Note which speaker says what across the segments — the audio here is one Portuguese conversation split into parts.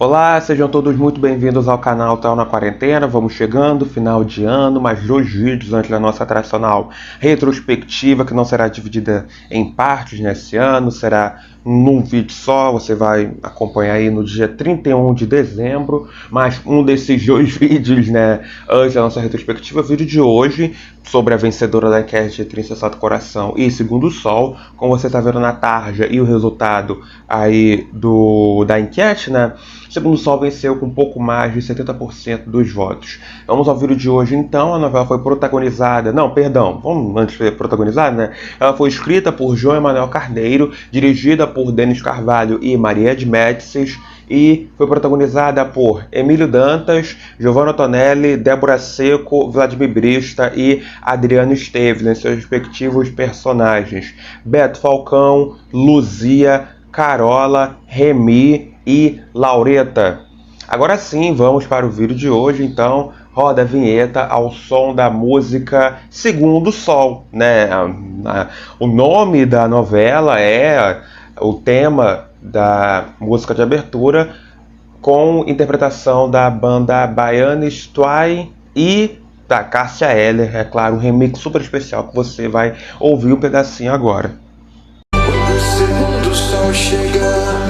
Speaker 1: Olá, sejam todos muito bem-vindos ao canal Tal na Quarentena. Vamos chegando, final de ano, mais 2 vídeos antes da nossa tradicional retrospectiva, que não será dividida em partes nesse ano, será num vídeo só. Você vai acompanhar aí no dia 31 de dezembro, mais um desses 2 vídeos, né, antes da nossa retrospectiva. O vídeo de hoje sobre a vencedora da enquete de Trinta Santo Coração e Segundo Sol, como você está vendo na tarja e o resultado aí da enquete, né? Segundo Sol venceu com um pouco mais de 70% dos votos. Vamos ao vídeo de hoje, então. A novela foi protagonizada... Não, perdão, vamos antes de protagonizada, né? Ela foi escrita por João Emanuel Carneiro, dirigida por Denis Carvalho e Maria de Médicis, e foi protagonizada por Emílio Dantas, Giovanna Tonelli, Débora Seco, Vladimir Brista e Adriano Esteves, em seus respectivos personagens. Beto Falcão, Luzia, Carola, Remy e Laureta. Agora sim, vamos para o vídeo de hoje, então. Roda a vinheta ao som da música Segundo Sol, né? O nome da novela é o tema da música de abertura, com interpretação da banda Baiana Stwai e da Cássia Eller, é claro, um remix super especial que você vai ouvir um pedacinho agora.
Speaker 2: O segundo sol chega.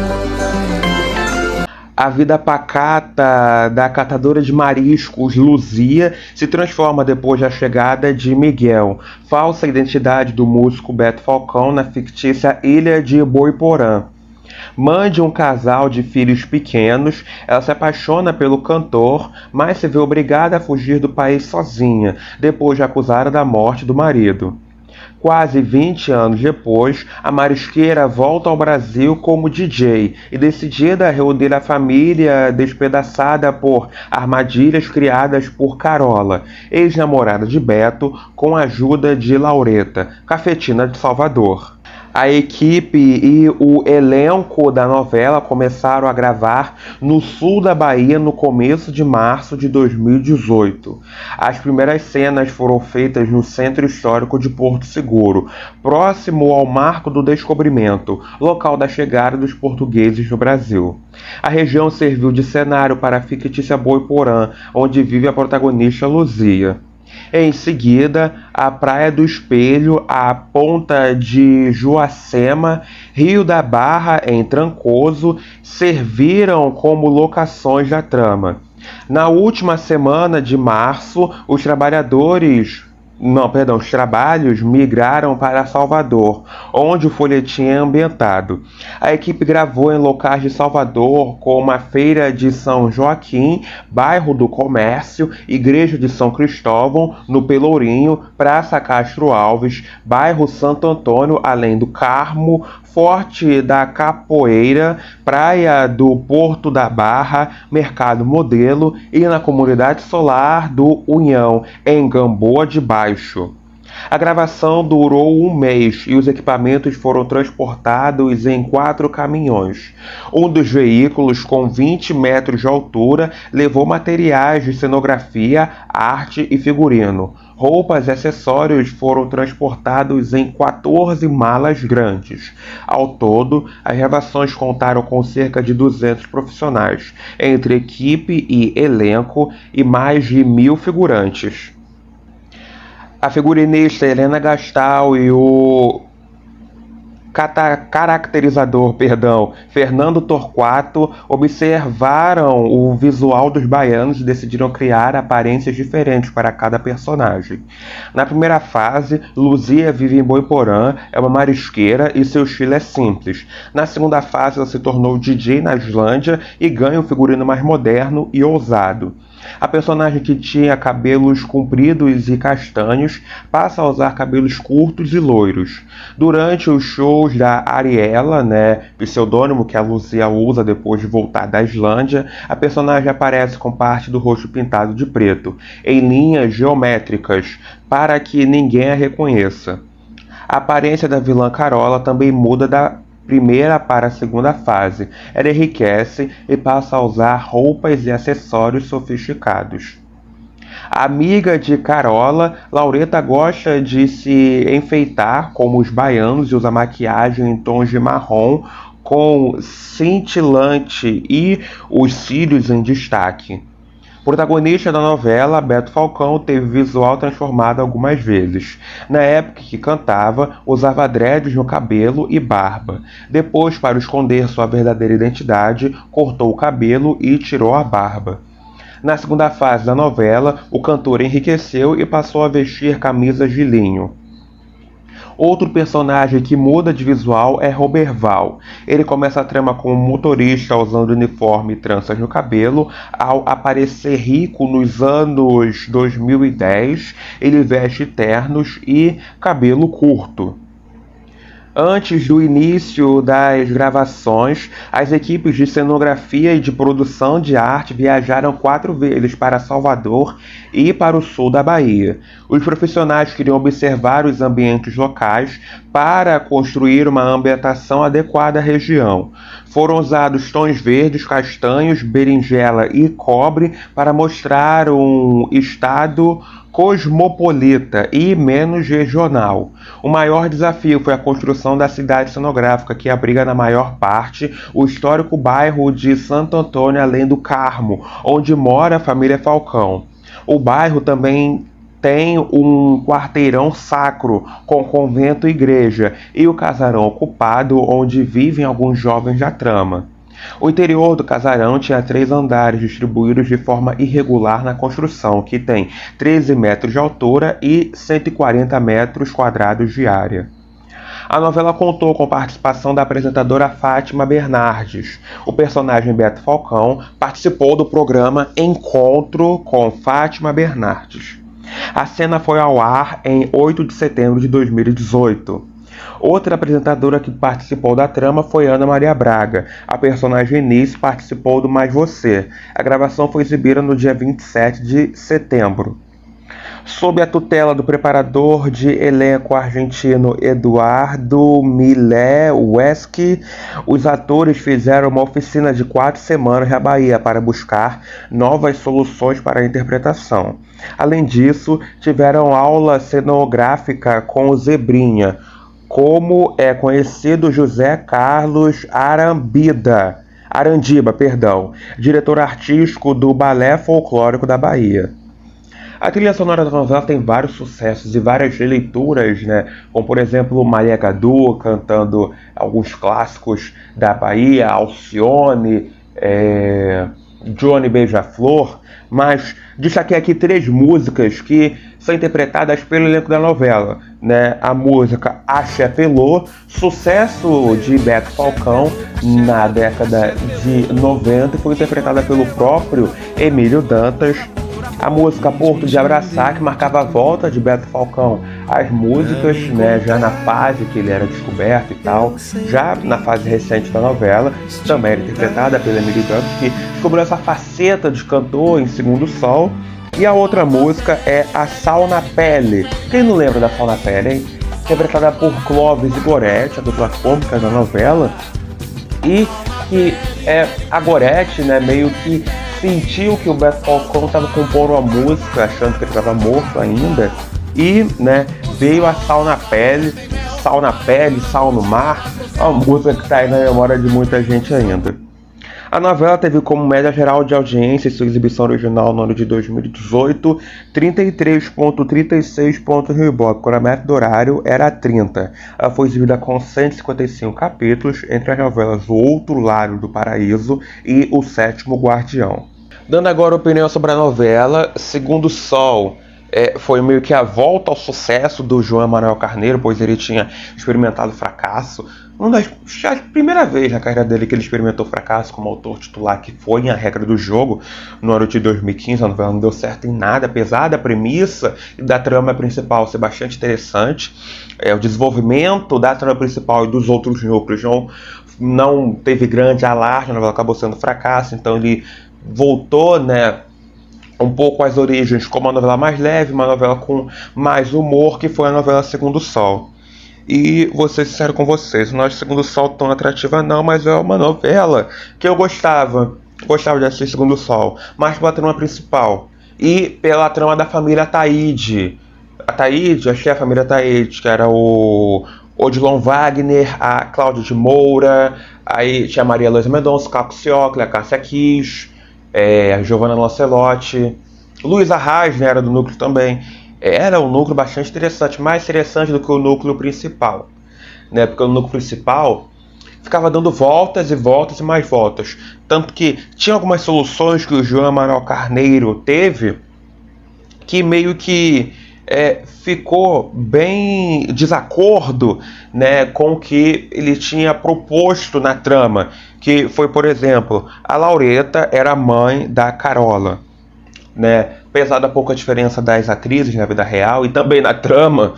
Speaker 1: A vida pacata da catadora de mariscos Luzia se transforma depois da chegada de Miguel, falsa identidade do músico Beto Falcão, na fictícia ilha de Boiporã. Mãe de um casal de filhos pequenos, ela se apaixona pelo cantor, mas se vê obrigada a fugir do país sozinha, depois de acusada da morte do marido. Quase 20 anos depois, a marisqueira volta ao Brasil como DJ e decidida a reunir a família despedaçada por armadilhas criadas por Carola, ex-namorada de Beto, com a ajuda de Laureta, cafetina de Salvador. A equipe e o elenco da novela começaram a gravar no sul da Bahia no começo de março de 2018. As primeiras cenas foram feitas no Centro Histórico de Porto Seguro, próximo ao Marco do Descobrimento, local da chegada dos portugueses no Brasil. A região serviu de cenário para a fictícia Boiporã, onde vive a protagonista Luzia. Em seguida, a Praia do Espelho, a Ponta de Juacema, Rio da Barra, em Trancoso, serviram como locações da trama. Na última semana de março, os trabalhos migraram para Salvador, onde o folhetim é ambientado. A equipe gravou em locais de Salvador, como a Feira de São Joaquim, Bairro do Comércio, Igreja de São Cristóvão, no Pelourinho, Praça Castro Alves, Bairro Santo Antônio, além do Carmo, Forte da Capoeira, Praia do Porto da Barra, Mercado Modelo e na Comunidade Solar do União, em Gamboa de Baixo. A gravação durou um mês e os equipamentos foram transportados em 4 caminhões. Um dos veículos, com 20 metros de altura, levou materiais de cenografia, arte e figurino. Roupas e acessórios foram transportados em 14 malas grandes. Ao todo, as gravações contaram com cerca de 200 profissionais, entre equipe e elenco, e mais de 1.000 figurantes. A figurinista Helena Gastal e o caracterizador, Fernando Torquato, observaram o visual dos baianos e decidiram criar aparências diferentes para cada personagem. Na primeira fase, Luzia vive em Boiporã, é uma marisqueira e seu estilo é simples. Na segunda fase, ela se tornou DJ na Islândia e ganha um figurino mais moderno e ousado. A personagem, que tinha cabelos compridos e castanhos, passa a usar cabelos curtos e loiros. Durante os shows da Ariela, pseudônimo que a Luzia usa depois de voltar da Islândia, a personagem aparece com parte do rosto pintado de preto, em linhas geométricas, para que ninguém a reconheça. A aparência da vilã Carola também muda da primeira para a segunda fase. Ela enriquece e passa a usar roupas e acessórios sofisticados. Amiga de Carola, Laureta gosta de se enfeitar como os baianos e usa maquiagem em tons de marrom, com cintilante e os cílios em destaque. Protagonista da novela, Beto Falcão teve visual transformado algumas vezes. Na época que cantava, usava dreads no cabelo e barba. Depois, para esconder sua verdadeira identidade, cortou o cabelo e tirou a barba. Na segunda fase da novela, o cantor enriqueceu e passou a vestir camisas de linho. Outro personagem que muda de visual é Roberval. Ele começa a trama como motorista usando uniforme e tranças no cabelo. Ao aparecer rico nos anos 2010, ele veste ternos e cabelo curto. Antes do início das gravações, as equipes de cenografia e de produção de arte viajaram 4 vezes para Salvador e para o sul da Bahia. Os profissionais queriam observar os ambientes locais para construir uma ambientação adequada à região. Foram usados tons verdes, castanhos, berinjela e cobre para mostrar um estado cosmopolita e menos regional. O maior desafio foi a construção da cidade cenográfica, que abriga na maior parte o histórico bairro de Santo Antônio Além do Carmo, onde mora a família Falcão. O bairro também tem um quarteirão sacro com convento e igreja e o casarão ocupado, onde vivem alguns jovens da trama. O interior do casarão tinha 3 andares distribuídos de forma irregular na construção, que tem 13 metros de altura e 140 metros quadrados de área. A novela contou com a participação da apresentadora Fátima Bernardes. O personagem Beto Falcão participou do programa Encontro com Fátima Bernardes. A cena foi ao ar em 8 de setembro de 2018. Outra apresentadora que participou da trama foi Ana Maria Braga. A personagem Nice participou do Mais Você. A gravação foi exibida no dia 27 de setembro. Sob a tutela do preparador de elenco argentino Eduardo Milewski, os atores fizeram uma oficina de 4 semanas na Bahia para buscar novas soluções para a interpretação. Além disso, tiveram aula cenográfica com o Zebrinha, como é conhecido José Carlos Arandiba, diretor artístico do Balé Folclórico da Bahia. A trilha sonora da novela tem vários sucessos e várias releituras, né? Como, por exemplo, Maria Gadu cantando alguns clássicos da Bahia, Alcione, Johnny Beija-Flor, mas destaquei aqui 3 músicas que são interpretadas pelo elenco da novela, né? A música Axé Pelô, sucesso de Beto Falcão na década de 90, foi interpretada pelo próprio Emílio Dantas. A música Porto de Abraçar, que marcava a volta de Beto Falcão às músicas, né, já na fase que ele era descoberto e tal, já na fase recente da novela, também era interpretada pelo Emílio Dantas, que descobriu essa faceta de cantor em Segundo Sol. E a outra música é A Sal na Pele. Quem não lembra da Sal na Pele, hein? Interpretada por Clóvis e Gorete, a dupla cômica da novela. E que a Gorete, né, meio que sentiu que o Beto Falcão estava compondo uma música, achando que ele estava morto ainda, e, né, veio a Sal na Pele, Sal no Mar, uma música que está aí na memória de muita gente ainda. A novela teve como média geral de audiência em sua exibição original no ano de 2018 33,36 pontos no Ibope, quando a meta do horário era 30. Ela foi exibida com 155 capítulos, entre as novelas O Outro Lado do Paraíso e O Sétimo Guardião. Dando agora opinião sobre a novela, Segundo Sol foi meio que a volta ao sucesso do João Emanuel Carneiro, pois ele tinha experimentado fracasso. A primeira vez na carreira dele que ele experimentou fracasso como autor titular, que foi em A Regra do Jogo, no ano de 2015. A novela não deu certo em nada, apesar da premissa e da trama principal ser bastante interessante. O desenvolvimento da trama principal e dos outros núcleos não teve grande alarde, a novela acabou sendo fracasso, então ele voltou, né, um pouco às origens, como uma novela mais leve, uma novela com mais humor, que foi a novela Segundo Sol. E vou ser sincero com vocês, não acho Segundo Sol tão atrativa não, mas é uma novela que eu gostava de assistir Segundo Sol, mais pela trama principal e pela trama da família Ataíde. Acho que é a família Ataíde, que era o Odilon Wagner, a Cláudia de Moura, aí tinha a Maria Luísa Mendonça, Caco Ciocli, a Cássia Kiss, a Giovanna Lancelotti, Luísa Arraes, né, era do núcleo também. Era um núcleo bastante interessante, mais interessante do que o núcleo principal, né, porque o núcleo principal ficava dando voltas e voltas e mais voltas. Tanto que tinha algumas soluções que o João Emanuel Carneiro teve que meio que ficou bem desacordo, né, com o que ele tinha proposto na trama. Que foi, por exemplo, a Laureta era mãe da Carola, né? Apesar da pouca diferença das atrizes na vida real e também na trama,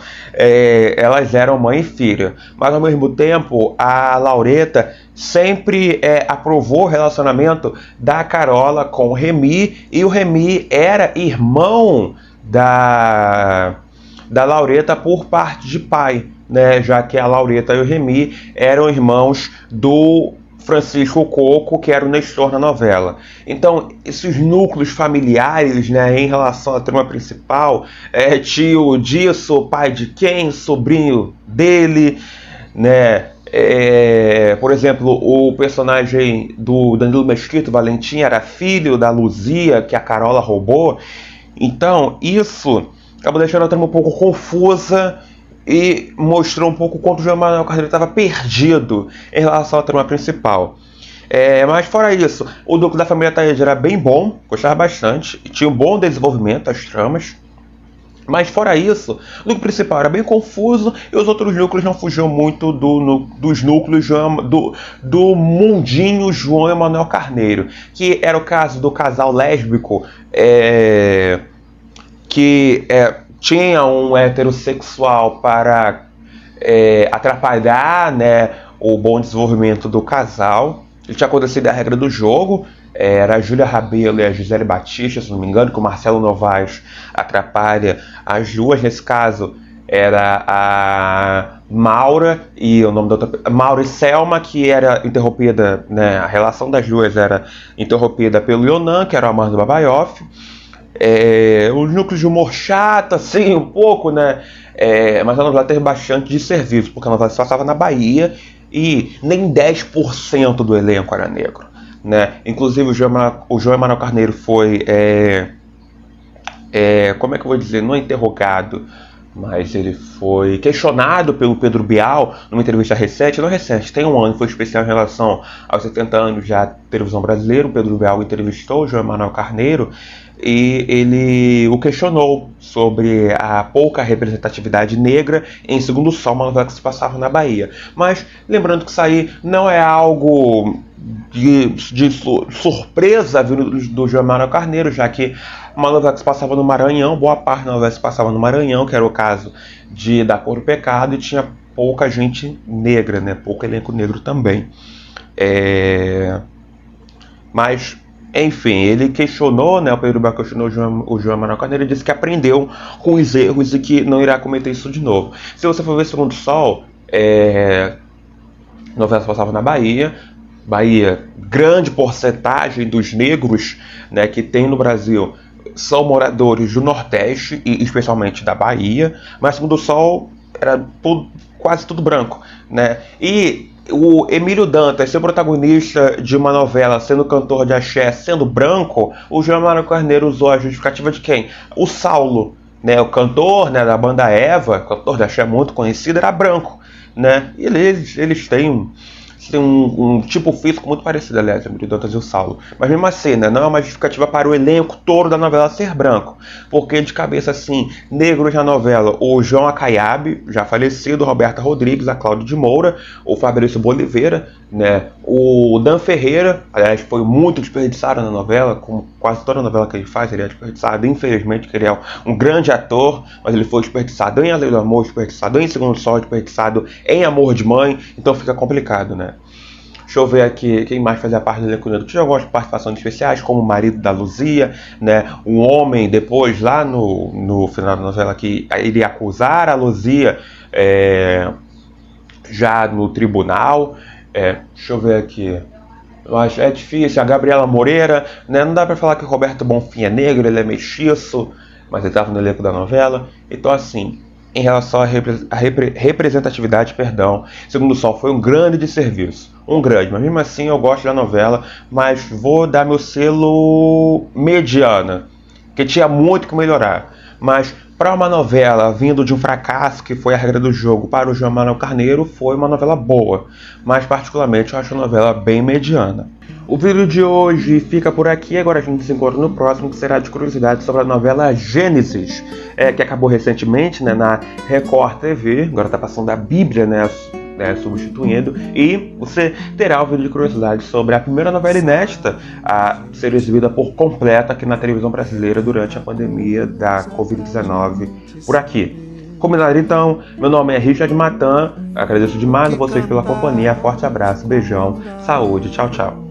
Speaker 1: elas eram mãe e filha. Mas ao mesmo tempo, a Laureta sempre aprovou o relacionamento da Carola com o Remy, e o Remy era irmão da Laureta por parte de pai, né? Já que a Laureta e o Remy eram irmãos do Francisco Coco, que era o Nestor na novela. Então, esses núcleos familiares, né, em relação à trama principal, tio disso, pai de quem, sobrinho dele, né? Por exemplo, o personagem do Danilo Mesquita, Valentim, era filho da Luzia, que a Carola roubou. Então, isso acabou deixando a trama um pouco confusa e mostrou um pouco quanto o João Emanuel Carneiro estava perdido em relação à trama principal. Mas fora isso, o núcleo da família Ataíde era bem bom, gostava bastante, e tinha um bom desenvolvimento das tramas. Mas fora isso, o núcleo principal era bem confuso e os outros núcleos não fugiam muito dos núcleos do mundinho João Emanuel Carneiro, que era o caso do casal lésbico que tinha um heterossexual para atrapalhar, né, o bom desenvolvimento do casal. Ele tinha acontecido a regra do jogo, era a Júlia Rabelo e a Gisele Batista, se não me engano, que o Marcelo Novaes atrapalha as duas. Nesse caso era a Maura e o nome da outra, Maura e Selma, que era interrompida, né, a relação das duas era interrompida pelo Yonan, que era o Amando Babaioff. Os núcleos de humor chato, assim, um pouco, né? Mas a novela teve bastante de serviço, porque a novela se passava na Bahia e nem 10% do elenco era negro, né? Inclusive o João Emanuel Carneiro foi, como é que eu vou dizer, não interrogado, mas ele foi questionado pelo Pedro Bial numa entrevista recente, não recente, tem um ano, foi especial em relação aos 70 anos da televisão brasileira. O Pedro Bial entrevistou o João Emanuel Carneiro e ele o questionou sobre a pouca representatividade negra em Segundo Sol, uma novela que se passava na Bahia. Mas lembrando que isso aí não é algo de surpresa vindo do João Emanuel Carneiro, já que uma novela que se passava no Maranhão, boa parte da novela se passava no Maranhão, que era o caso Da Cor do Pecado, e tinha pouca gente negra, né? Pouco elenco negro também. Mas, enfim, ele questionou, né? O Pedro Bial questionou o João Emanuel Carneiro e disse que aprendeu com os erros e que não irá cometer isso de novo. Se você for ver Segundo Sol, a novela se passava na Bahia, grande porcentagem dos negros, né, que tem no Brasil são moradores do Nordeste e especialmente da Bahia, mas Segundo Sol era quase tudo branco, né? E o Emílio Dantas ser protagonista de uma novela, sendo cantor de axé, sendo branco, o João Emanuel Carneiro usou a justificativa de quem? O Saulo, né? O cantor, né, da banda Eva, cantor de axé muito conhecido, era branco, né? E eles têm um tipo físico muito parecido, aliás, o Emílio Dantas e o Saulo. Mas mesmo assim, né, não é uma justificativa para o elenco todo da novela ser branco. Porque de cabeça assim, negros na novela, o João Acaiabe, já falecido, Roberta Rodrigues, a Cláudia de Moura, o Fabrício Boliveira, né, o Dan Ferreira, aliás, foi muito desperdiçado na novela, como quase toda novela que ele faz, ele é desperdiçado, infelizmente, que ele é um grande ator, mas ele foi desperdiçado em A Lei do Amor, desperdiçado em Segundo Sol, desperdiçado em Amor de Mãe, então fica complicado, né? Deixa eu ver aqui quem mais fazia parte do elenco negro. Tinha algumas participações especiais, como o marido da Luzia, né? Um homem, depois, lá no final da novela, que iria acusar a Luzia já no tribunal. Deixa eu ver aqui. Eu acho é difícil. A Gabriela Moreira, né? Não dá pra falar que o Roberto Bonfim é negro, ele é mestiço, mas ele estava no elenco da novela. Então, assim, em relação à representatividade, Segundo o Sol foi um grande desserviço. Mas mesmo assim eu gosto da novela, mas vou dar meu selo mediana, que tinha muito que melhorar. Mas para uma novela vindo de um fracasso que foi A Regra do Jogo para o João Manuel Carneiro, foi uma novela boa, mas particularmente eu acho a novela bem mediana. O vídeo de hoje fica por aqui, agora a gente se encontra no próximo, que será de curiosidades sobre a novela Gênesis, que acabou recentemente, né, na Record TV, agora está passando a Bíblia, né, substituindo, e você terá o vídeo de curiosidades sobre a primeira novela inédita a ser exibida por completo aqui na televisão brasileira durante a pandemia da Covid-19 por aqui. Combinado então? Meu nome é Richard Matan, agradeço demais a vocês pela companhia, forte abraço, beijão, saúde, tchau, tchau.